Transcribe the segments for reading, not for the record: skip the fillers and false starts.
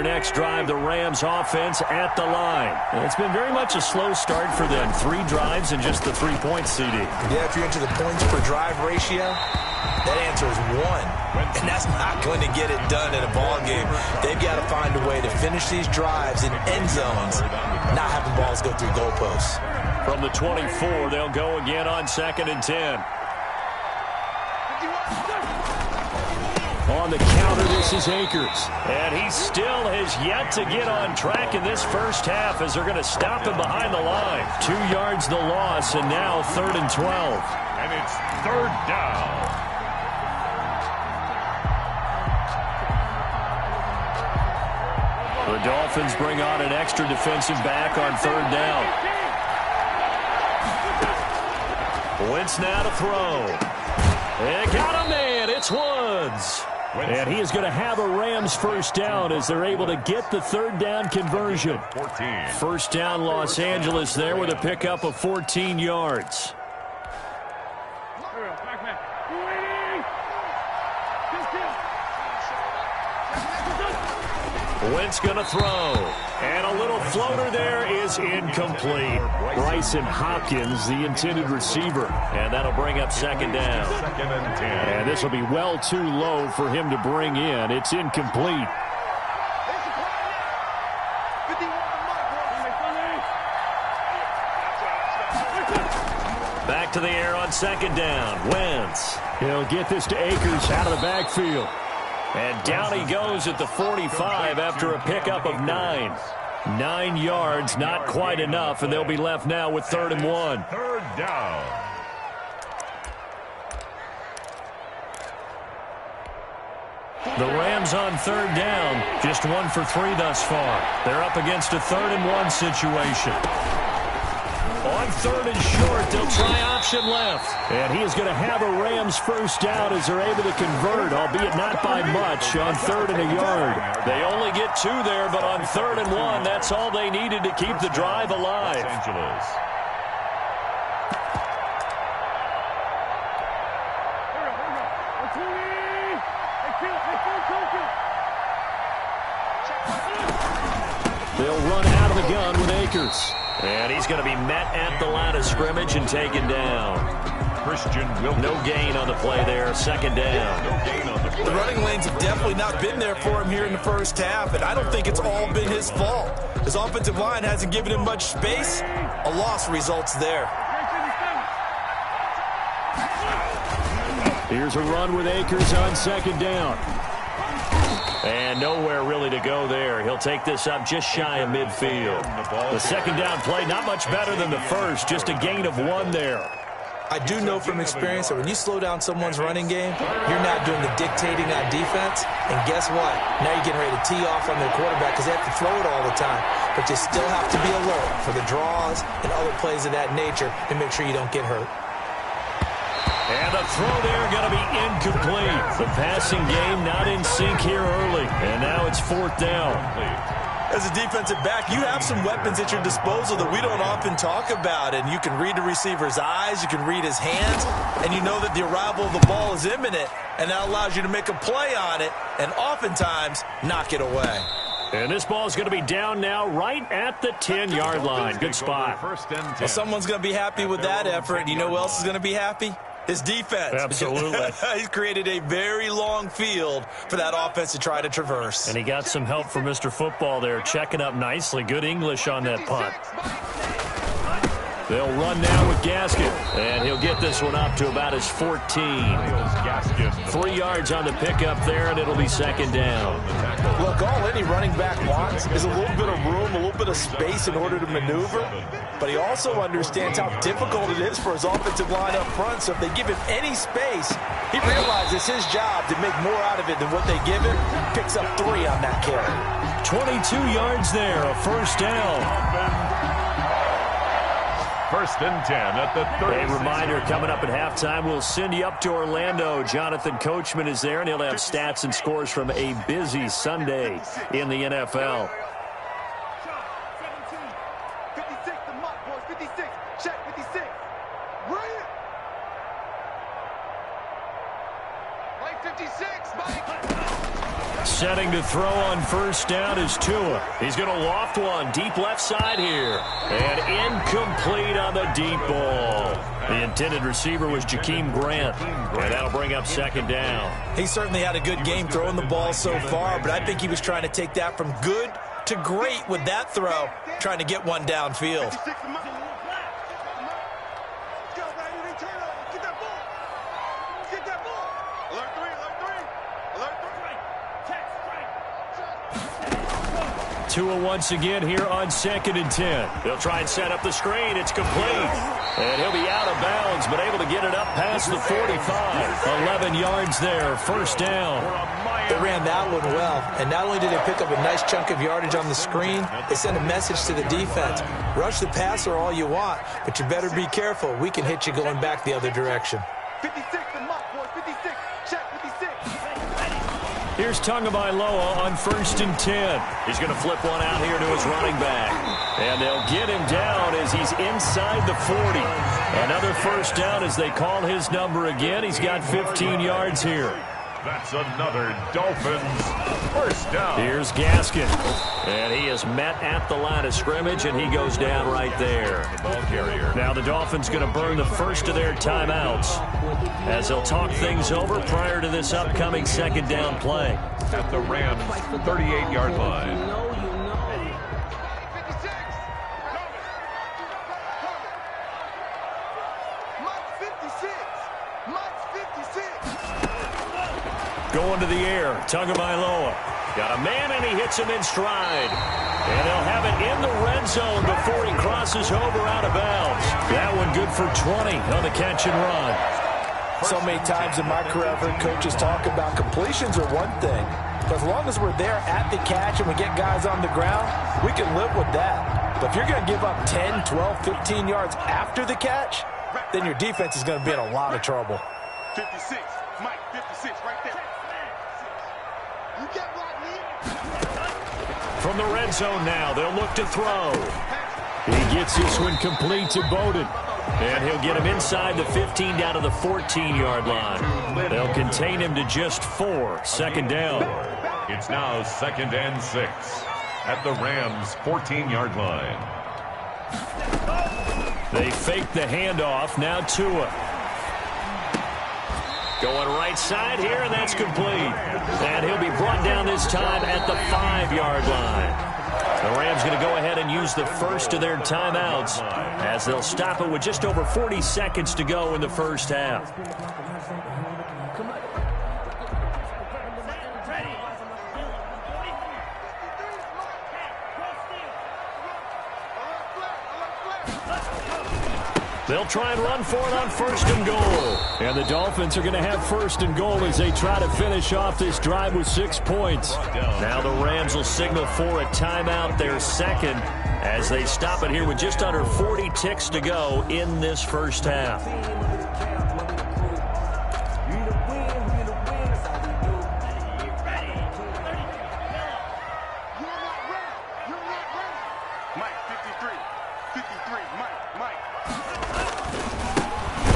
next drive, the Rams offense at the line. And it's been very much a slow start for them. 3 drives and just the 3 points, CD. Yeah, if you're into the points per drive ratio, that answer is 1. And that's not going to get it done in a ball game. They've got to find a way to finish these drives in end zones, not having balls go through goalposts. From the 24, they'll go again on 2nd and 10. On the counter, this is Akers. And he still has yet to get on track in this first half as they're going to stop him behind the line. 2 yards the loss, and now 3rd and 12. And it's 3rd down. The Dolphins bring on an extra defensive back on 3rd down. Wentz now to throw. They got a man. It's Woods. And he is going to have a Rams first down as they're able to get the 3rd down conversion. 14. First down Los Angeles there with a pickup of 14 yards. Wentz going to throw. And a little floater there is incomplete. Bryson Hopkins, the intended receiver. And that'll bring up 2nd down. 2nd and 10. And this will be well too low for him to bring in. It's incomplete. Back to the air on 2nd down. Wentz. He'll get this to Akers out of the backfield. And down he goes at the 45 after a pickup of 9. 9 yards, not quite enough, and they'll be left now with 3rd and 1. 3rd down. The Rams on 3rd down, just 1 for 3 thus far. They're up against a 3rd and 1 situation. On 3rd and short, they'll try option left. And he is going to have a Rams first down as they're able to convert, albeit not by much, on 3rd and a yard. They only get 2 there, but on 3rd and 1, that's all they needed to keep the drive alive. Los Angeles. They'll run out of the gun with Akers. And he's going to be met at the line of scrimmage and taken down. Christian Wilkins. No gain on the play there. 2nd down. No gain on the play. The running lanes have definitely not been there for him here in the first half, and I don't think it's all been his fault. His offensive line hasn't given him much space. A loss results there. Here's a run with Akers on 2nd down. And nowhere really to go there. He'll take this up just shy of midfield. The 2nd down play, not much better than the first. Just a gain of 1 there. I do know from experience that when you slow down someone's running game, you're not doing the dictating on defense. And guess what? Now you're getting ready to tee off on their quarterback because they have to throw it all the time. But you still have to be alert for the draws and other plays of that nature to make sure you don't get hurt. And the throw there going to be incomplete. The passing game not in sync here early. And now it's 4th down. As a defensive back, you have some weapons at your disposal that we don't often talk about. And you can read the receiver's eyes, you can read his hands, and you know that the arrival of the ball is imminent. And that allows you to make a play on it and oftentimes knock it away. And this ball is going to be down now right at the 10-yard line. Good spot. Well, someone's going to be happy with that effort. And you know who else is going to be happy? His defense. Absolutely. He's created a very long field for that offense to try to traverse. And he got some help from Mr. Football there, checking up nicely. Good English on that punt. They'll run now with Gaskin, and he'll get this one up to about his 14. 3 yards on the pickup there, and it'll be 2nd down. Look, all any running back wants is a little bit of room, a little bit of space in order to maneuver. But he also understands how difficult it is for his offensive line up front. So if they give him any space, he realizes his job to make more out of it than what they give him. Picks up 3 on that carry. 22 yards there, a first down. 1st and 10 at the 30. A reminder, coming up at halftime, we'll send you up to Orlando. Jonathan Coachman is there, and he'll have stats and scores from a busy Sunday in the NFL. 56, the mock boys, 56, check 56. Right. Mike 56, Mike. Setting to throw on first down is Tua. He's going to loft one deep left side here. And incomplete on the deep ball. The intended receiver was Jakeem Grant. And that'll bring up second down. He certainly had a good game throwing the ball so far, but I think he was trying to take that from good to great with that throw, trying to get one downfield. Tua once again here on 2nd and 10. They'll try and set up the screen. It's complete. And he'll be out of bounds, but able to get it up past the 45. 11 yards there, first down. They ran that one well, and not only did they pick up a nice chunk of yardage on the screen, they sent a message to the defense. Rush the passer all you want, but you better be careful. We can hit you going back the other direction. 56 and Muck, boys. 56. Check 56. Here's Tagovailoa on 1st and 10. He's going to flip one out here to his running back. And they'll get him down as he's inside the 40. Another first down as they call his number again. He's got 15 yards here. That's another Dolphins first down. Here's Gaskin. And he is met at the line of scrimmage, and he goes down right there. The ball carrier. Now the Dolphins going to burn the first of their timeouts as they'll talk things over prior to this upcoming second down play. At the Rams' 38-yard line. Going to the air, Tagovailoa. Got a man, and he hits him in stride. And they'll have it in the red zone before he crosses over out of bounds. That one good for 20 on the catch and run. So many times in my career, I've heard coaches talk about completions are one thing. But as long as we're there at the catch and we get guys on the ground, we can live with that. But if you're going to give up 10, 12, 15 yards after the catch, then your defense is going to be in a lot of trouble. 56. Mike, 56 right there. You get what I need. From the red zone now, they'll look to throw. He gets this one complete to Bowden. And he'll get him inside the 15 down to the 14-yard line. They'll contain him to just 4. Second down. It's now 2nd and 6 at the Rams' 14-yard line. They fake the handoff. Now Tua. Going right side here, and that's complete. And he'll be brought down this time at the 5-yard line. The Rams going to go ahead and use the first of their timeouts as they'll stop it with just over 40 seconds to go in the first half. They'll try and run for it on 1st and goal. And the Dolphins are going to have 1st and goal as they try to finish off this drive with 6 points. Now the Rams will signal for a timeout, their second, as they stop it here with just under 40 ticks to go in this first half.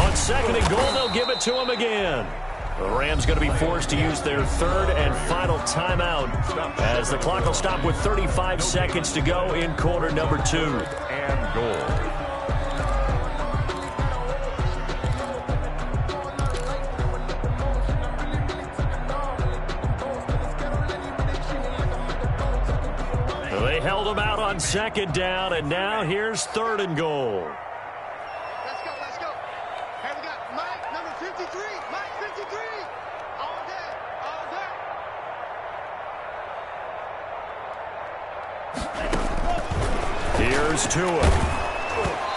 On 2nd and goal, they'll give it to him again. The Rams going to be forced to use their 3rd and final timeout as the clock will stop with 35 seconds to go in quarter number 2. And goal. They held him out on 2nd down, and now here's 3rd and goal. Let's go, let's go. Hey, we got Mike, number 53. Mike, 53. All day, all day. Here's Tua.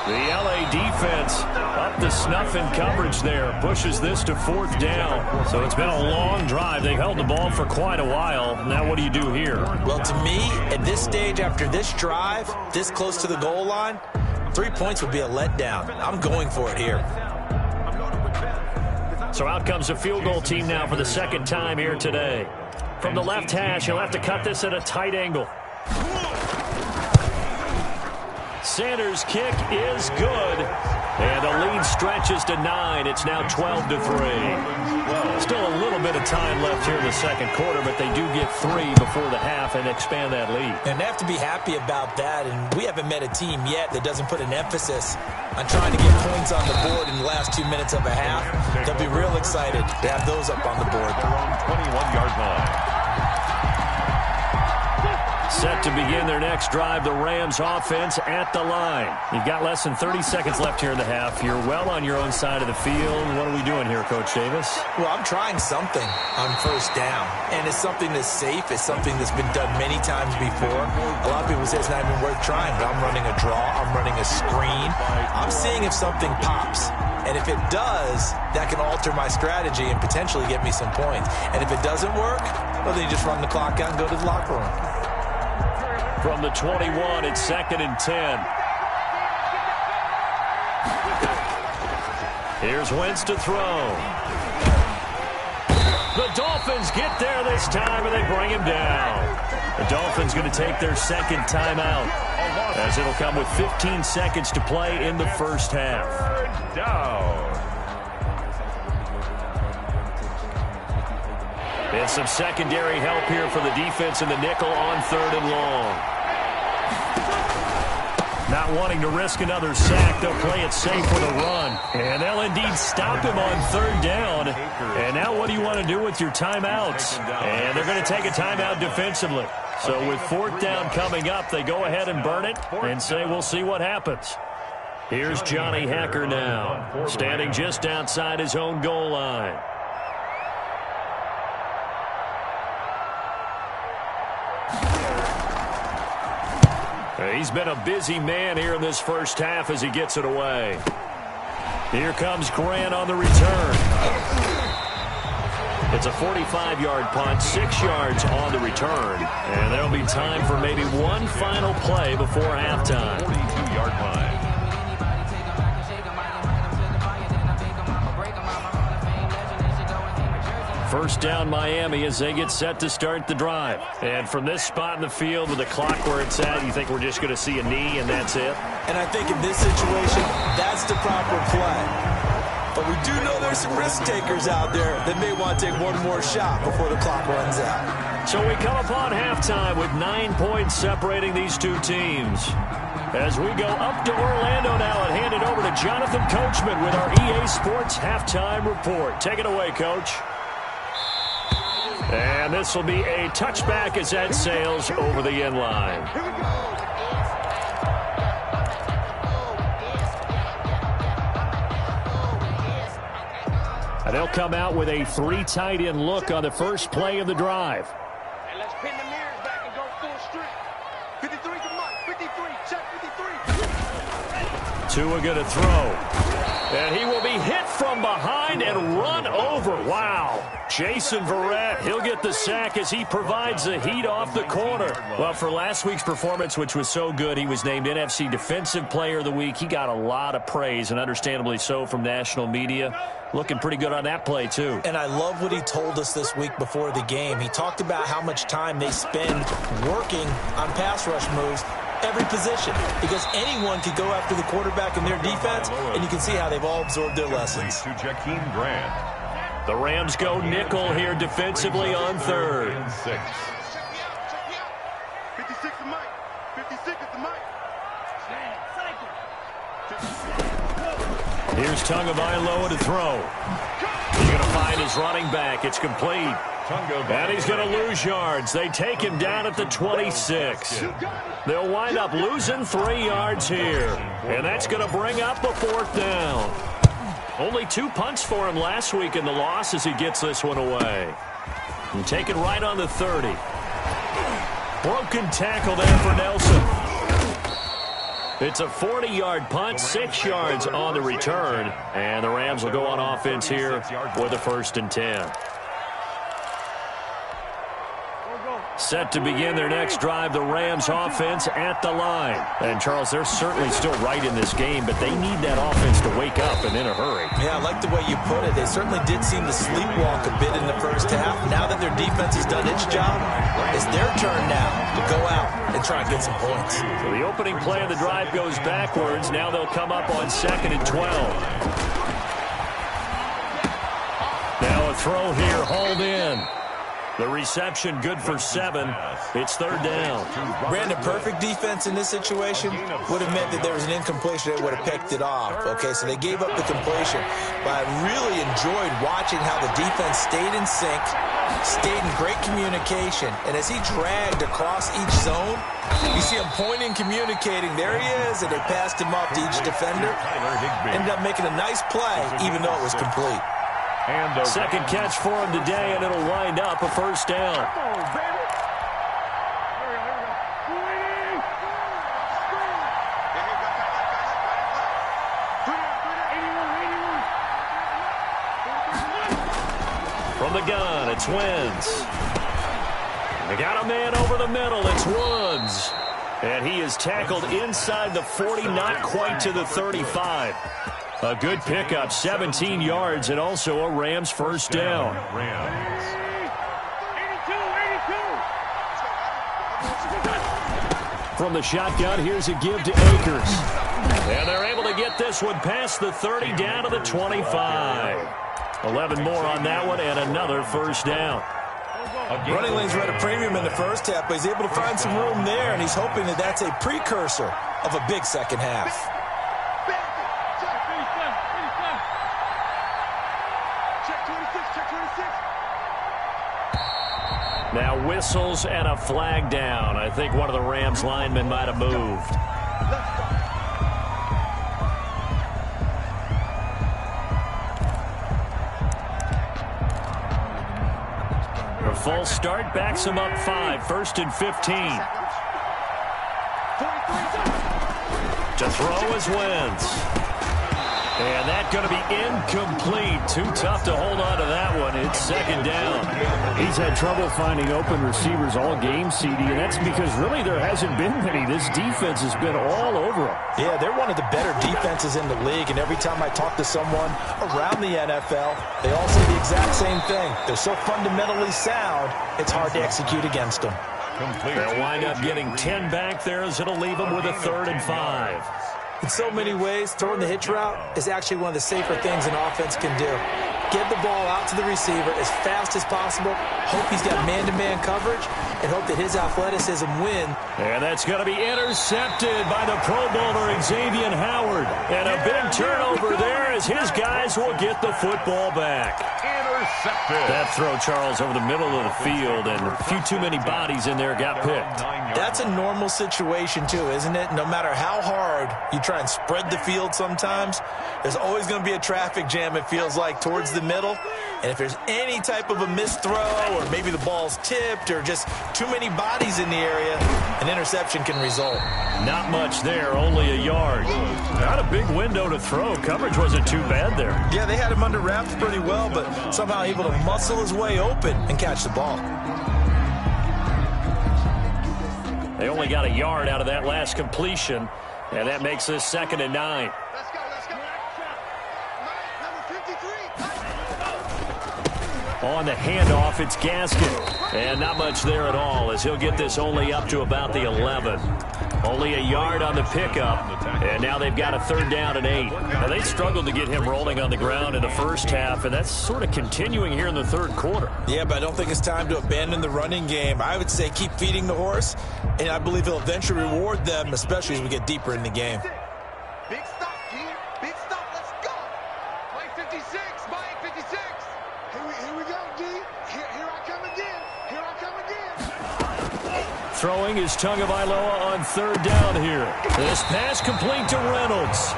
The LA defense up to snuff in coverage there. Pushes this to 4th down. So it's been a long drive. They've held the ball for quite a while. Now what do you do here? Well, to me, at this stage after this drive, this close to the goal line, 3 points would be a letdown. I'm going for it here. So out comes a field goal team now for the 2nd time here today. From the left hash, he'll have to cut this at a tight angle. Sanders' kick is good. And the lead stretches to 9. It's now 12-3. Still a little bit of time left here in the second quarter, but they do get 3 before the half and expand that lead. And they have to be happy about that, and we haven't met a team yet that doesn't put an emphasis on trying to get points on the board in the last 2 minutes of a half. They'll be real excited to have those up on the board. Their own 21-yard line. Set to begin their next drive, the Rams offense at the line. You've got less than 30 seconds left here in the half. You're well on your own side of the field. What are we doing here, Coach Davis? Well, I'm trying something on first down, and it's something that's safe. It's something that's been done many times before. A lot of people say it's not even worth trying, but I'm running a draw. I'm running a screen. I'm seeing if something pops. And if it does, that can alter my strategy and potentially get me some points. And if it doesn't work, well, then you just run the clock out and go to the locker room. From the 21, it's 2nd and 10. Here's Wentz to throw. The Dolphins get there this time, and they bring him down. The Dolphins going to take their second timeout, as it'll come with 15 seconds to play in the first half. And some secondary help here for the defense in the nickel on 3rd and long. Not wanting to risk another sack, they'll play it safe with a run. And they'll indeed stop him on 3rd down. And now what do you want to do with your timeouts? And they're going to take a timeout defensively. So with 4th down coming up, they go ahead and burn it and say we'll see what happens. Here's Johnny Hacker now, standing just outside his own goal line. He's been a busy man here in this first half as he gets it away. Here comes Grant on the return. It's a 45-yard punt, 6 yards on the return. And there'll be time for maybe one final play before halftime. 42-yard line. First down Miami as they get set to start the drive. And from this spot in the field with the clock where it's at, you think we're just going to see a knee and that's it? And I think in this situation, that's the proper play. But we do know there's some risk takers out there that may want to take one more shot before the clock runs out. So we come upon halftime with 9 points separating these two teams. As we go up to Orlando now and hand it over to Jonathan Coachman with our EA Sports Halftime Report. Take it away, Coach. And this will be a touchback as that sails over the end line. And they'll come out with a 3 tight end look on the first play of the drive. And let's pin the mirrors back and go full strength. 53 to Mike. 53. Check 53. Tua going to throw. And he will be hit from behind and run over. Wow. Jason Verrett, he'll get the sack as he provides the heat off the corner. Well, for last week's performance, which was so good, he was named NFC Defensive Player of the Week. He got a lot of praise, and understandably so, from national media. Looking pretty good on that play, too. And I love what he told us this week before the game. He talked about how much time they spend working on pass rush moves. Every position, because anyone could go after the quarterback in their defense, and you can see how they've all absorbed their lessons. To Jakeem Grant. The Rams go nickel here defensively on 3rd. 6. Check me out. 56 to Mike. 56 to Mike. Here's Tagovailoa to throw. He's going to find his running back. It's complete. And he's going to lose yards. They take him down at the 26. They'll wind up losing 3 yards here. And that's going to bring up a 4th down. Only 2 punts for him last week in the loss as he gets this one away. And taken right on the 30. Broken tackle there for Nelson. It's a 40-yard punt, 6 yards on the return. And the Rams will go on offense here with a 1st and 10. set to begin their next drive. The Rams offense at the line. And, Charles, they're certainly still right in this game, but they need that offense to wake up and in a hurry. Yeah, I like the way you put it. They certainly did seem to sleepwalk a bit in the first half. Now that their defense has done its job, it's their turn now to go out and try and get some points. So the opening play of the drive goes backwards. Now they'll come up on 2nd and 12. Now a throw here, hauled in. The reception good for 7. It's 3rd down. Brandon, perfect defense in this situation would have meant that there was an incompletion that would have picked it off. Okay, so they gave up the completion. But I really enjoyed watching how the defense stayed in sync, stayed in great communication. And as he dragged across each zone, you see him pointing, communicating. There he is, and they passed him off to each defender. Ended up making a nice play, even though it was complete. And second catch for him today, and it'll wind up a 1st down. From the gun, it's Wentz. They got a man over the middle. It's Woods. And he is tackled inside the 40, not quite to the 35. A good pickup, 17 yards, and also a Rams 1st down. From the shotgun, here's a give to Akers. And they're able to get this one past the 30, down to the 25. 11 more on that one, and another 1st down. Running lanes were at a premium in the first half, but he's able to find some room there, and he's hoping that that's a precursor of a big second half. Now whistles and a flag down. I think one of the Rams linemen might have moved. A full start backs him up 5. 1st and 15. To throw is Wentz. And that's going to be incomplete. Too tough to hold on to that one. It's 2nd down. He's had trouble finding open receivers all game, CD, and that's because really there hasn't been many. This defense has been all over them. Yeah, they're one of the better defenses in the league, and every time I talk to someone around the NFL, they all say the exact same thing. They're so fundamentally sound, it's hard to execute against them. They'll wind up getting 10 back there as it'll leave them with a 3rd and 5. In so many ways, throwing the hitch route is actually one of the safer things an offense can do. Get the ball out to the receiver as fast as possible, hope he's got man-to-man coverage, and hope that his athleticism win. And that's going to be intercepted by the Pro Bowler Xavier Howard. And a big turnover there as his guys will get the football back. Intercepted. That throw, Charles, over the middle of the field, and a few too many bodies in there got picked. That's a normal situation, too, isn't it? No matter how hard you try and spread the field sometimes, there's always going to be a traffic jam, it feels like, towards the middle. And if there's any type of a missed throw, or maybe the ball's tipped, or just too many bodies in the area, an interception can result. Not much there, only a yard. Not a big window to throw. Coverage wasn't too bad there. Yeah, they had him under wraps pretty well, but somehow able to muscle his way open and catch the ball. They only got a yard out of that last completion, and that makes this 2nd and 9. Let's go, let's go. Number 53. On the handoff, it's Gaskin. And not much there at all, as he'll get this only up to about the 11. Only a yard on the pickup, and now they've got a 3rd down and 8. Now, they struggled to get him rolling on the ground in the first half, and that's sort of continuing here in the 3rd quarter. Yeah, but I don't think it's time to abandon the running game. I would say keep feeding the horse, and I believe he'll eventually reward them, especially as we get deeper in the game. Big stop, G. Big stop. Let's go. Mike 56. Mike 56. Here we go, G. Here I come again. Here I come again. Throwing is Tagovailoa on 3rd down here. This pass complete to Reynolds.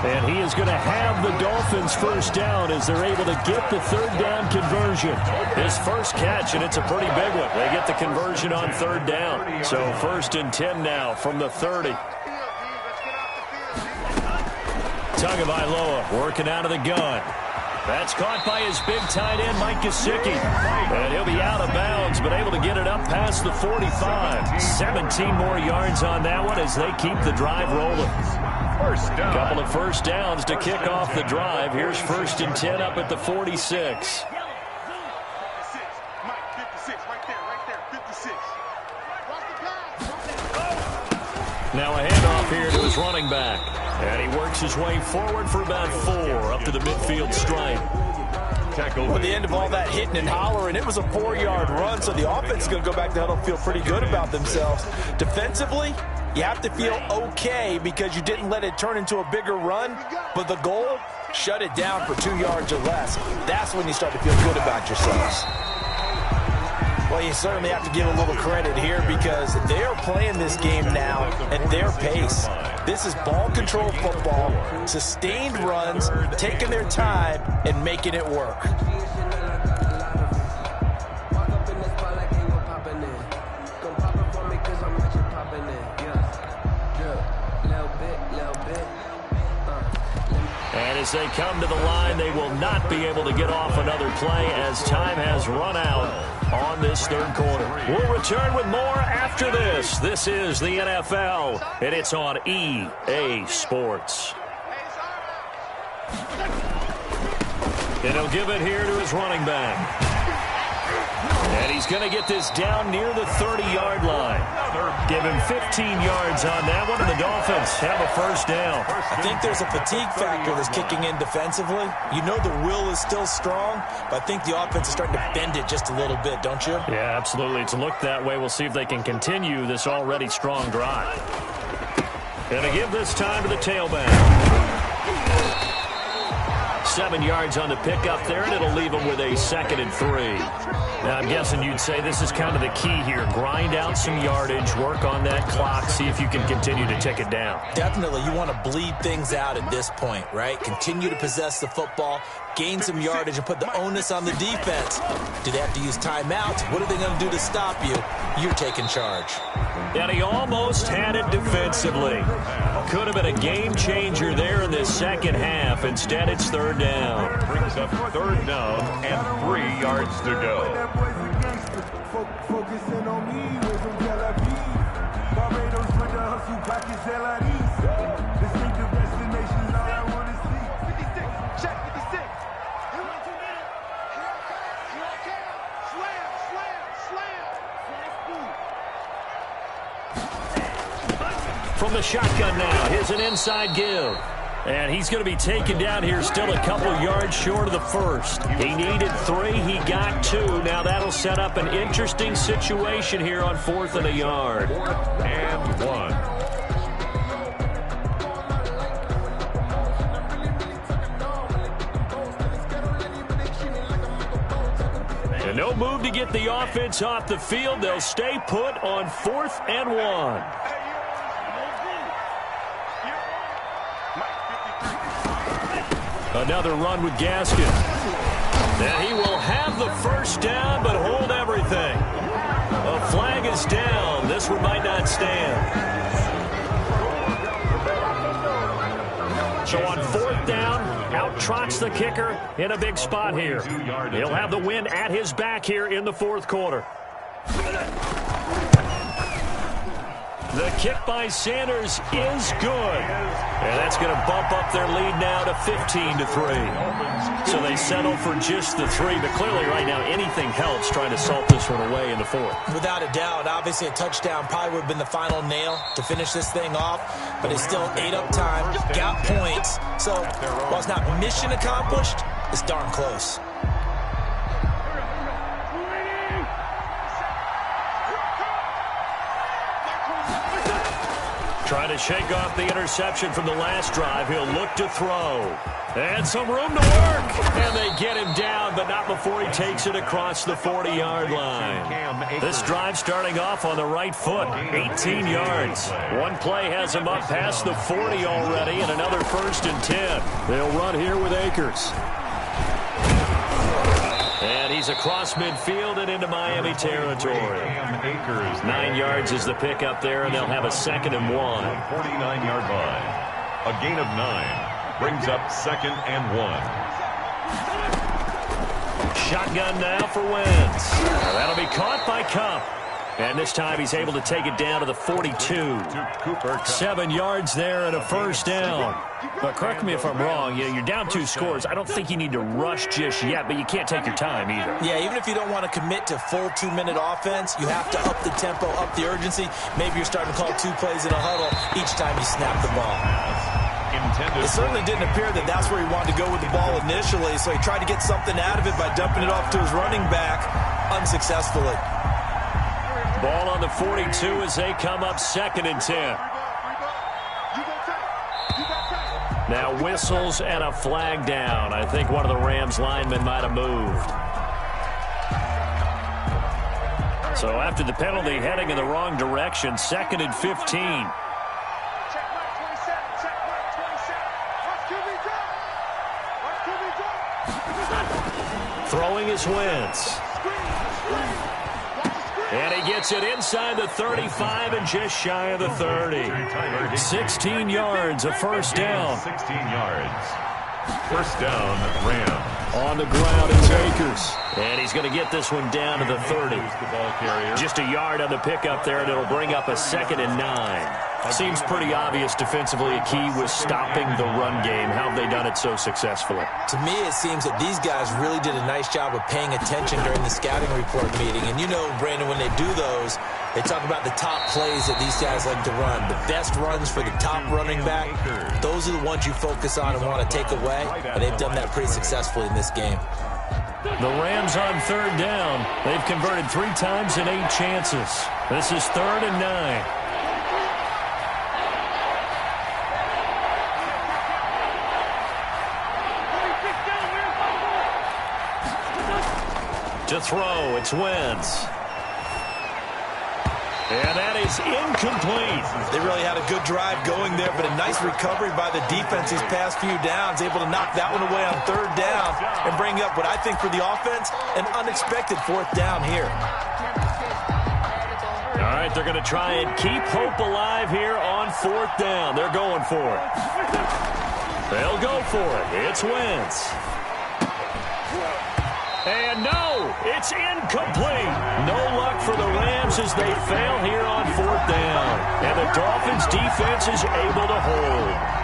And he is going to have the Dolphins 1st down as they're able to get the 3rd down conversion. His first catch, and it's a pretty big one. They get the conversion on 3rd down. So 1st and 10 now from the 30. Tagovailoa working out of the gun. That's caught by his big tight end, Mike Gesicki. And he'll be out of bounds, but able to get it up past the 45. 17 more yards on that one as they keep the drive rolling. First down. Couple of first downs to kick off the drive. Here's 1st and 10 up at the 46. Now a handoff here to his running back. And he works his way forward for about 4 up to the midfield stripe. Well, at the end of all that hitting and hollering, it was a 4-yard run, so the offense is going to go back to huddle and feel pretty good about themselves. Defensively, you have to feel okay because you didn't let it turn into a bigger run, but the goal, shut it down for 2 yards or less. That's when you start to feel good about yourselves. Well, you certainly have to give a little credit here because they are playing this game now at their pace. This is ball control football, sustained runs, taking their time and making it work. And as they come to the line, they will not be able to get off another play as time has run out on this 3rd quarter. We'll return with more after this. This is the NFL, and it's on EA Sports. And he'll give it here to his running back. And he's going to get this down near the 30-yard line. Give him 15 yards on that one, and the Dolphins have a first down. I think there's a fatigue factor that's kicking in defensively. You know the will is still strong, but I think the offense is starting to bend it just a little bit, don't you? Yeah, absolutely. It's looked that way. We'll see if they can continue this already strong drive. And to give this time to the tailback. 7 yards on the pickup there, and it'll leave them with a 2nd and 3. Now, I'm guessing you'd say this is kind of the key here. Grind out some yardage, work on that clock, see if you can continue to tick it down. Definitely. You want to bleed things out at this point, right? Continue to possess the football, gain some yardage, and put the onus on the defense. Do they have to use timeouts? What are they going to do to stop you? You're taking charge. And he almost had it defensively. Could have been a game changer there in this second half. Instead, it's 3rd down. Brings up 3rd down and 3 yards to go. Focusing on me with some Tel Aviv. Barbados with the hustle pockets, LIDs. Distinctive destinations, all I want to see. 56, check 56. Here I come. Slam, slam, slam. From the shotgun now, here's an inside give. And he's going to be taken down here still a couple of yards short of the 1st. He needed 3. He got 2. Now that'll set up an interesting situation here on 4th and a yard. 4th and 1. And no move to get the offense off the field. They'll stay put on 4th and 1. Another run with Gaskin. And he will have the first down, but hold everything. A flag is down. This one might not stand. So on 4th down, out trots the kicker in a big spot here. He'll have the win at his back here in the 4th quarter. The kick by Sanders is good. And that's going to bump up their lead now to 15-3. So they settle for just the 3. But clearly right now anything helps trying to salt this one away in the 4th. Without a doubt, obviously a touchdown probably would have been the final nail to finish this thing off. But it's still ate up time, got points. So while it's not mission accomplished, it's darn close. Trying to shake off the interception from the last drive. He'll look to throw. And some room to work. And they get him down, but not before he takes it across the 40-yard line. This drive starting off on the right foot. 18 yards. One play has him up past the 40 already, and another 1st and 10. They'll run here with Akers. And he's across midfield and into Miami territory. 9 yards is the pickup there, and they'll have a 2nd and 1. 49-yard line. A gain of 9 brings up 2nd and 1. shotgun now for Wentz. That'll be caught by Cup. And this time he's able to take it down to the 42. 7 yards there and a first down. But correct me if I'm wrong. You're down 2 scores. I don't think you need to rush just yet, but you can't take your time either. Yeah, even if you don't want to commit to full 2-minute offense, you have to up the tempo, up the urgency. Maybe you're starting to call 2 plays in a huddle each time you snap the ball. It certainly didn't appear that that's where he wanted to go with the ball initially, so he tried to get something out of it by dumping it off to his running back unsuccessfully. Ball on the 42 as they come up 2nd and 10. Now whistles and a flag down. I think one of the Rams linemen might have moved. So after the penalty, heading in the wrong direction, 2nd and 15. Throwing is Wentz. And he gets it inside the 35 and just shy of the 30. 16 yards, a first down. 16 yards. First down, Rams. On the ground is Akers. And he's going to get this one down to the 30. Just a yard on the pickup there, and it'll bring up a 2nd and 9. Seems pretty obvious defensively a key was stopping the run game. How have they done it so successfully? To me, it seems that these guys really did a nice job of paying attention during the scouting report meeting. And you know, Brandon, when they do those, they talk about the top plays that these guys like to run. The best runs for the top running back, those are the ones you focus on and want to take away. And they've done that pretty successfully in this game. The Rams on 3rd down. They've converted 3 times in 8 chances. This is 3rd and 9. To throw, it's Wentz. And that is incomplete. They really had a good drive going there, but a nice recovery by the defense these past few downs, able to knock that one away on 3rd down and bring up what I think for the offense, an unexpected 4th down here. All right, they're going to try and keep hope alive here on 4th down. They're going for it. They'll go for it. It's Wentz. And no, it's incomplete. No luck for the Rams as they fail here on 4th down. And the Dolphins' defense is able to hold.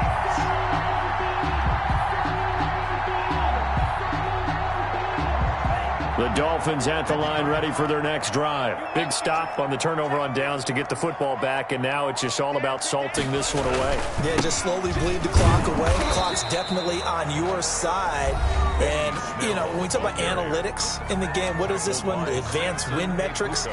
The Dolphins at the line ready for their next drive. Big stop on the turnover on downs to get the football back, and now it's just all about salting this one away. Yeah, just slowly bleed the clock away. The clock's definitely on your side. And, you know, when we talk about analytics in the game, what is this one? The advanced win metrics?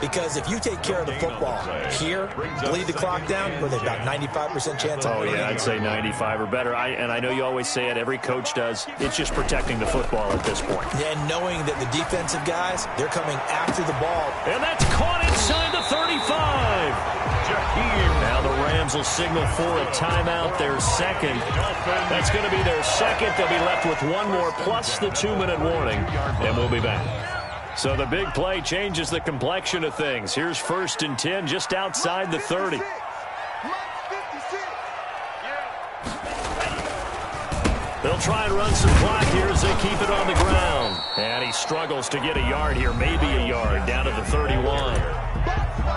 Because if you take care of the football here, bleed the clock down, with about 95% chance of winning. Oh, yeah, I'd say 95 or better. And I know you always say it, every coach does. It's just protecting the football at this point. Yeah, and knowing that the defensive guys, they're coming after the ball. And that's caught inside the 35. Now the Rams will signal for a timeout, their 2nd. That's going to be their 2nd. They'll be left with 1 more plus the 2-minute warning, and we'll be back. So the big play changes the complexion of things. Here's 1st and 10 just outside the 30. They'll try and run some clock here as they keep it on the ground. And he struggles to get a yard here, maybe a yard, down to the 31.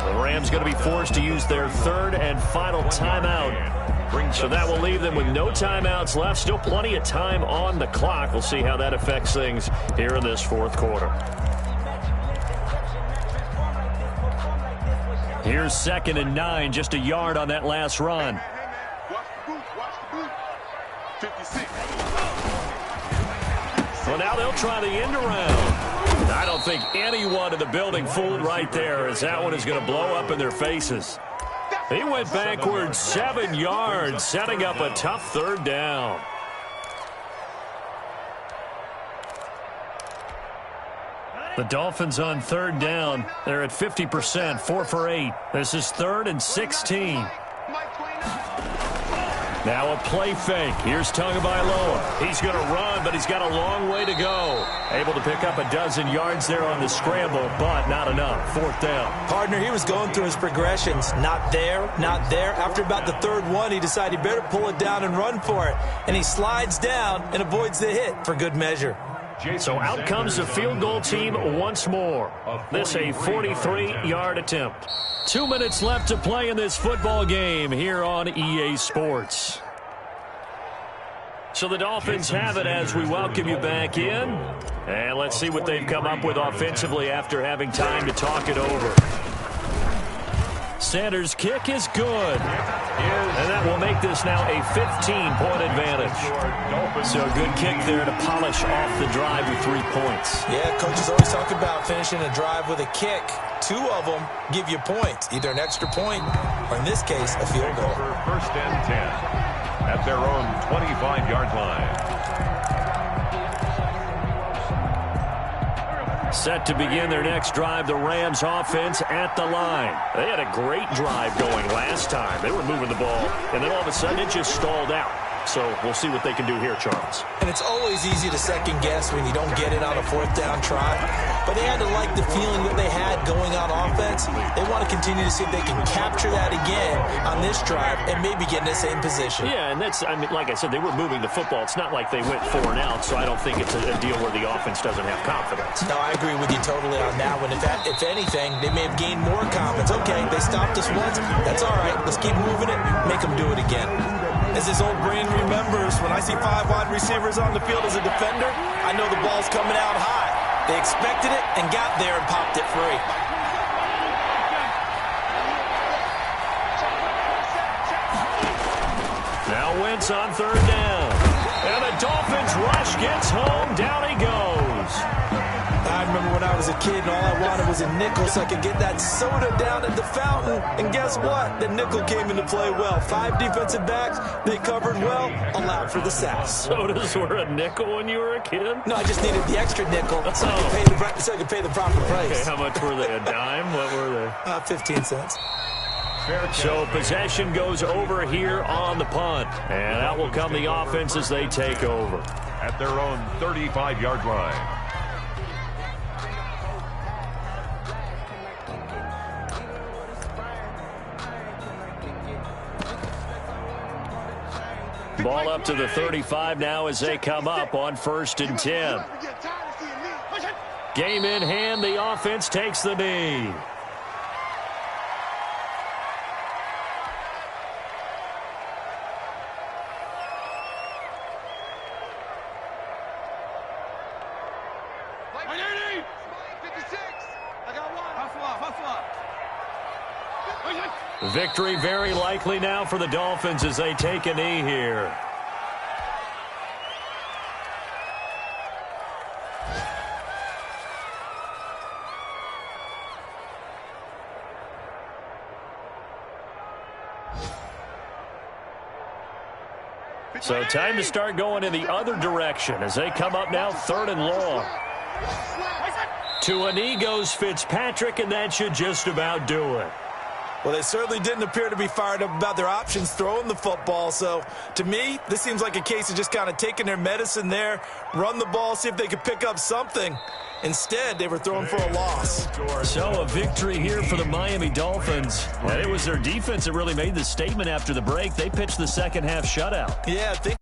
The Rams going to be forced to use their 3rd and final timeout. So that will leave them with no timeouts left. Still plenty of time on the clock. We'll see how that affects things here in this 4th quarter. Here's 2nd and 9, just a yard on that last run. Well, now they'll try the end around. I don't think anyone in the building fooled right there, as that one is going to blow up in their faces. He went backwards 7 yards, setting up a tough 3rd down. The Dolphins on 3rd down. They're at 50%, 4 for 8. This is 3rd and 16. Now a play fake. Here's Tagovailoa. He's going to run, but he's got a long way to go. Able to pick up a dozen yards there on the scramble, but not enough. 4th down. Partner, he was going through his progressions. Not there, not there. After about the 3rd one, he decided he better pull it down and run for it. And he slides down and avoids the hit for good measure. So out comes the field goal team once more. This a 43-yard attempt. 2 minutes left to play in this football game here on EA Sports. So the Dolphins have it as we welcome you back in. And let's see what they've come up with offensively after having time to talk it over. Sanders' kick is good. And that will make this now a 15-point advantage. So a good kick there to polish off the drive with 3 points. Yeah, coaches always talk about finishing a drive with a kick. 2 of them give you points, either an extra point or, in this case, a field goal. First and 10 at their own 25-yard line. Set to begin their next drive, the Rams offense at the line. They had a great drive going last time. They were moving the ball, and then all of a sudden it just stalled out. So we'll see what they can do here, Charles. And it's always easy to second guess when you don't get it on a 4th down try. But they had to like the feeling that they had going on offense. They want to continue to see if they can capture that again on this drive and maybe get in the same position. Yeah, and that's, I mean, like I said, they were moving the football. It's not like they went 4 and out, so I don't think it's a deal where the offense doesn't have confidence. No, I agree with you totally on that one. If anything, they may have gained more confidence. Okay, they stopped us once. That's all right. Let's keep moving it. Make them do it again. As his old brain remembers, when I see 5 wide receivers on the field as a defender, I know the ball's coming out high. They expected it and got there and popped it free. Now Wentz on 3rd down. And the Dolphins rush gets home. Down he goes. I remember when I was a kid and all I wanted was a nickel so I could get that soda down at the fountain. And guess what? The nickel came into play well. 5 defensive backs, they covered well, allowed for the sacks. Sodas were a nickel when you were a kid? No, I just needed the extra nickel so I could pay the proper price. Okay, how much were they? A dime? What were they? 15 cents. So possession goes over here on the punt. And out will come the offense as they take over. At their own 35-yard line. Ball up to the 35 now as they come up on 1st and 10. Game in hand, the offense takes the knee. Victory very likely now for the Dolphins as they take a knee here. So time to start going in the other direction as they come up now 3rd and long. To a knee goes Fitzpatrick, and that should just about do it. Well, they certainly didn't appear to be fired up about their options throwing the football. So, to me, this seems like a case of just kind of taking their medicine there, run the ball, see if they could pick up something. Instead, they were throwing for a loss. So, a victory here for the Miami Dolphins. And it was their defense that really made the statement after the break. They pitched the second half shutout. Yeah, I think